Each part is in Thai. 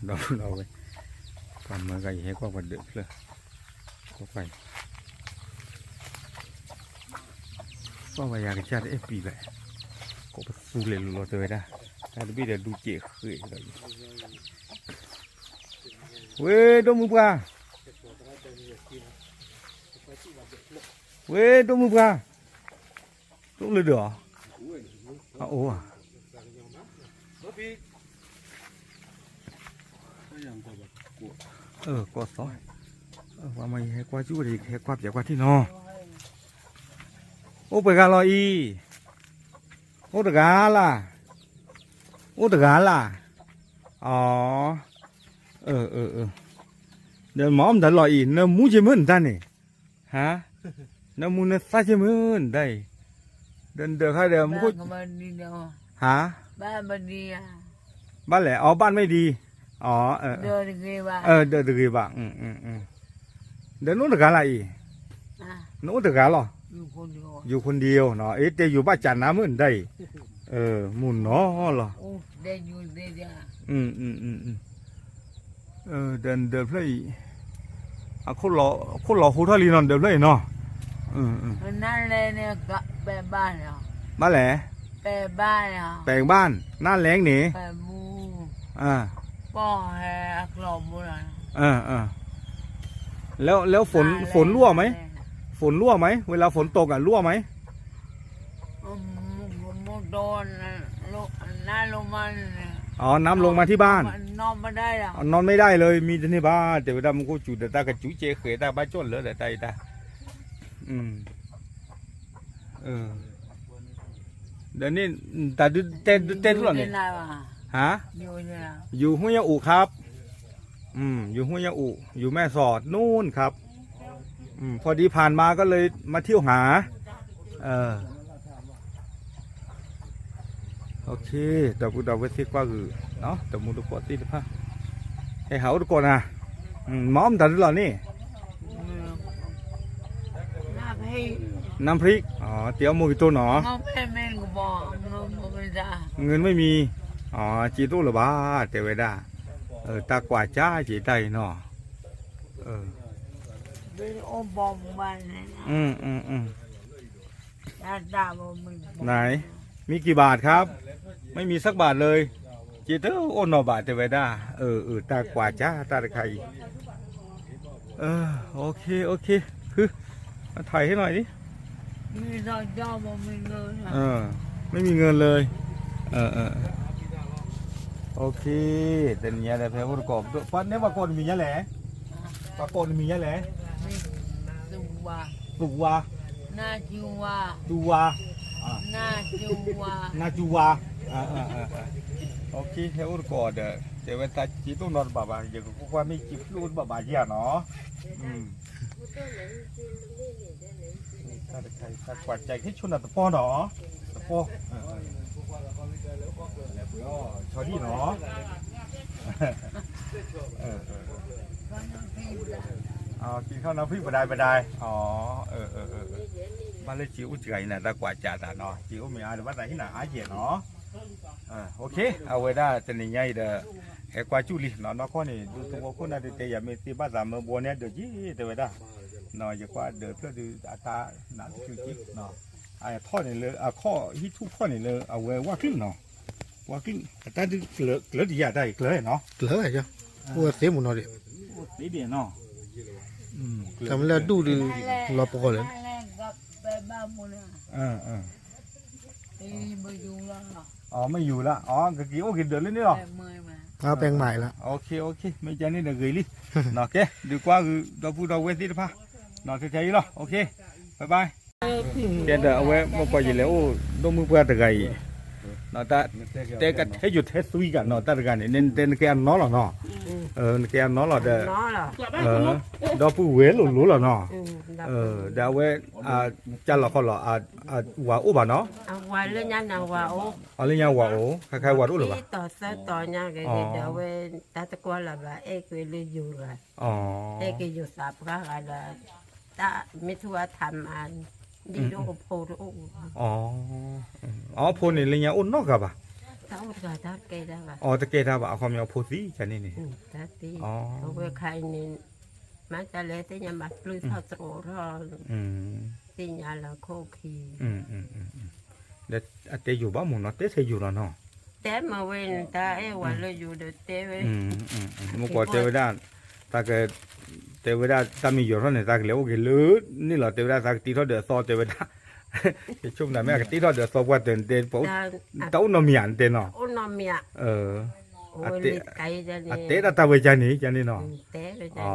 เราไปcòn mà gầy hay qua vật được rồi có phải cái cha đấy bị vậy có một su lên lò tới đã ta bây giờ đu chè khơi rồi đông mưa qua đông mưa qua đông lừa đỏ ố à có sói qua mày hay qua chú thì hay qua chả qua thì nó ô bơi gà lòi ô được gà là để móm đã lòi nó muốn chơi mướn ta này hả nó muốn nó sai chơi mướn đây đơn được hay đều muốn hả ba lẻ banไม่ดีเดินđược gì bạnเดินนู้นđược gà lạiนู้นđược gàหรออยู่คนเดียวเนาะแต่อยู่บ้านจันนะเหมือนได้หมุนเนาะหรอเดินเลยคนหล่อหูทะเลนอนเดินเลยเนาะนั่นเลยเนี่ยก็แปลบ้านเหรอบ้านแหละแปลบ้านเหรอแปลงบ้านหน้าแรงนี่แปลมูป้อแฮกลมบุญแล้วฝนรั่วไหมฝนรั่วไหมเวลาฝนตกรั่วไหมโดนน้ำลงมาน้ำลงมาที่บ้านนอนไม่ได้หรอนอนไม่ได้เลยมีแต่ในบ้านแต่เวลามันก็จุดแต่ตากระจุเจเขยตาบ้าจ้นเลยแต่ใจตาเดี๋ยวนี้แต่เต้นทุกหล่นเนี่ยฮะอยู่ห้วยยาอุครับอยู่ห้วยยาอุอยู่แม่สอดนู่นครับพอดีผ่านมาก็เลยมาเที่ยวหาโอเคแต่พูดเอาไว้ที่กว่าคือเนาะแต่มูดูกอดที่ผ้าให้เขาดูก่อนนะม้อมแต่ดูหล่อนี่น้ำพริกเตี๋ยวหมูกี่ตัวหนอเงินไม่มีจีตู้หรือบ้าแต่เวลาตากว่าจ้าจีไตเนาะเป็นโอบอมบ้านไหนมีกี่บาทครับไม่มีสักบาทเลยจีตู้โอนบาทแต่เวลาตากว่าจ้าตาใครโอเคคือมาถ่ายให้หน่อยดิมีรอยย่อบ่มีเงินไม่มีเงินเลยโอเคแต่เนี้ยแต่แพ้ประกอบปันเนี้ยปรากฏมีเนี้ยแหละปรากฏมีเนี้ยแหละตัวนาจูวาโอเคแพ้ประกอบแต่เวลาจีต้องนอนบ่ายอย่างก็ว่าไม่จีบรูดบ่ายเยอะเนาะถ้าใครถ้ากวาดใจให้ชนตะปอเนาะตะปอชอดีเนาะกินข้าวน้ำพริกบดายมาเลยจิ๋วใจน่ะตะกวาดจ่าตาเนาะจิ๋วมีอะไรบ้างแต่ที่ไหนหาเหี้ยเนาะโอเคเอาไว้ได้จะนี่ไงเด้อแค่กว่าจุลิเนาะข้อนี้ดูตัวคนน่ะแต่อย่ามีตีบ้านสามเมืองบัวเนี่ยเดี๋ยวยี่แต่ไว้ได้เนาะอย่ากว่าเดี๋ยวเพื่อดูอัตราหนาจุจิเนาะข้อนี่เลยข้อที่ทุกข้อนี่เลยเอาไว้ว่าขึ้นเนาะว่าขึ้นแต่ดูเกลือดีอะได้เกลือเนาะเกลืออะไรจ้ะวัวเสียหมดเลยนี่เดียวเนาะทำแล้วดูดิรอปกเลยไม่อยู่ละกะกี้โอเคเดินเล่นนี่หรอแปลงใหม่ละโอเคไม่ใช่นี่เดี๋ยวเกลี่เนาะโอเคดีกว่าคือเราพูดเราเวทีนะพ่ะเนาะใช่หรอโอเคบายแกเดี๋ยวเอาไว้มาปล่อยอยู่แล้วต้องมือเพื่อตะไคร้เนาะแต่ก็ให้หยุดเทสซุยกันเนาะตะกันเนี่ยเต้นแกนน้อหรอเนาะแกนน้อหรอเด้อดอกผู้เวรหลุหรอเนาะเดี๋ยวไว้จันหรอเขาหรอว่าอุบะเนาะว่าเรื่องยังว่าโอ้เรื่องยังว่าโอ้ใครว่ารู้หรือเปล่าต่อเส้นต่อยังเดี๋ยวไว้ตาตะกัวหลับละเอกเลยอยู่ละเอกอยู่สับก็อะไรตาไม่ทั่วทำอันดีโอโพโอโพนี่เรื่องยังอุ่นเนาะครับ เท่ากับเท่าเกได้ป่ะ อ๋อตะเกตาบ่เอาความยาวโพสีจันนี่นี่ เท่าตี อ๋อ เอาไว้ใครนี่มาจะเละที่ยังมาปลื้มเท่าโตรอ อืม ที่ยังเราโคคี เดี๋ยวอาเตอยู่บ้านหมู่เนาะเตเสอยู่แล้วเนาะ แต่มาเว้นตาเอวันเลยอยู่เดือดเตเว้ เมื่อก่อนเทวดาตาเกเทวดาตามีอยู่เท่าไหร่ตาเกเลี้ยวเกลือนี่เหรอเทวดาตาตีเท่าเดือดซอเทวดาช่วงนั้นแม่ก็ตีเท่าเดือดซอว่าเต้นเต้นปุ๊บเต้านอมีอันเต้นเนาะ โอ้นอมีอ่ะ เออ โอ้ยไก่จะนี่ อาเตตาเวจานี่จันนี่เนาะ เตะไปจ้ะ อ๋อ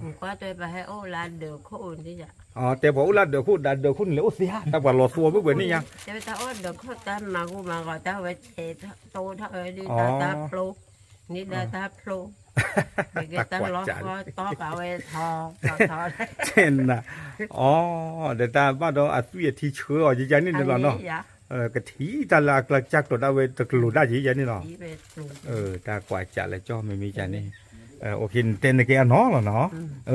ผมก็ตัวไปให้โอ้ลานเดือดโคนที่จะ อ๋อแต่บอกว่าเดี๋ยวคุณเดี๋ยวคุณเหลวเสียแต่ว่าหลอดซัวเมื่อเว้นนี่ยัง แต่ถ้าโอ้เดือดโคนตามมากูมาก็ตาไว้เตะโตเท่าดีตาโปรนี่ตาโปรเด็กตาล้อก็ต่อกับไว้ทอ เช่นน่ะอ๋อเดี๋ยวตาบ้านเราอัดวิธีเชื่อจีจันนี่เดี๋ยวเนาะกะทิตาลากระจักตัวดาวเวตะกลุได้จีจันนี่เนาะตากว่าจะแล้วจ้อไม่มีจันนี่โอเคเต้นแกน้องเนาะ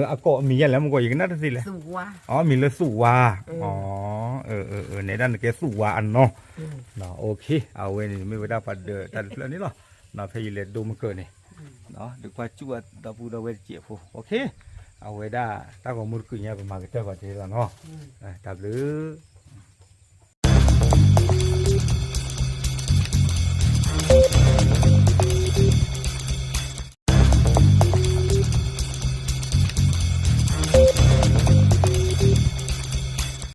อะก็มีแล้วมันก็อย่างนั้นสิแหละ สุวา อ๋อมีเลยสุวาอ๋อในด้านแกสุวาอันเนาะเนาะโอเคเอาเว้นี่ไม่ได้ปัดเดือดแต่นี่เนาะเนาะพี่เลยดูมันเกินนี่เนาะดีกว่าจั่วดาบูดาเวเจียฟูโอเคเอาไว้ได้ถ้าก็มุดขึ้นเนี่ยประมาณก็เท่ากับที่แล้วเนาะตับหรือ